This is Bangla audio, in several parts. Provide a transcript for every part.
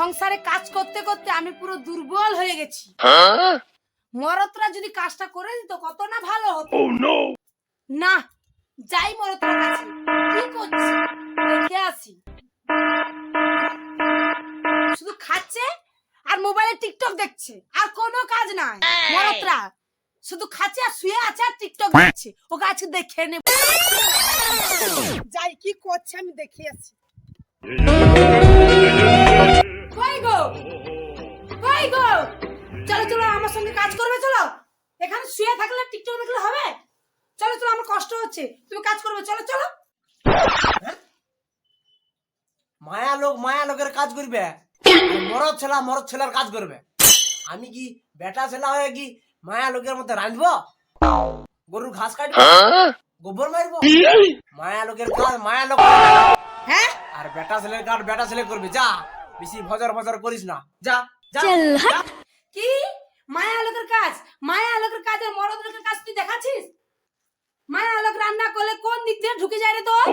সংসারে কাজ করতে করতে আমি পুরো দুর্বল হয়ে গেছি। মরদরা যদি কাজটা করে দিত কত না ভালো হতো। না, যাই মরদরা কাছে, কি করছে দেখে আসি। শুধু খাচ্ছে আর মোবাইলে টিকটক দেখছে, আর কোনো কাজ নাই। মরদরা শুধু খাচ্ছে আর শুয়ে আছে আর টিকটক দেখছে। ওকে আজকে দেখে নেব, যাই কি করছে আমি দেখে আসি। কই গো, কই গো, চলো চলো আমার সঙ্গে কাজ করবে। চলো, এখানে শুয়ে থাকলে টিকটক দেখলে হবে? চলো চলো, আমার কষ্ট হচ্ছে, তুমি কাজ করবে। চলো চলো। মায়া লোকের কাজ করবে, মরদ ছেলের কাজ করবে। আমি কি বেটা ছেলা হয়ে কি মায়া লোকের মধ্যে রাঁধবো? গরুর ঘাস কাটবো, গোবর মারবো? মায়া লোকের কাজ মায়া লোক, হ্যাঁ, আর বেটা ছেলের কাজ বেটা ছেলে করবে। যা, বেশি ভজর ভজর করিস না, যা যা। কি মায়া লোকের কাজ? মায়া লোকের কাজ আর মরদ লোকের কাজ তুই দেখাচ্ছিস? মায়া লোক রান্না করলে কোন দিক দিয়ে ঢুকে যায় রে তোর?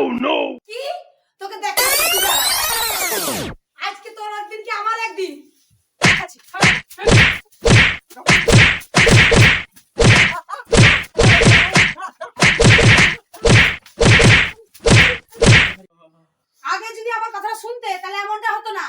কি তোকে দেখাচ্ছি, আজকে তোর একদিন কি আমার একদিন। দেখাচ্ছি। আগে যদি আমার কথা শুনতে তাহলে এমনটা হতো না।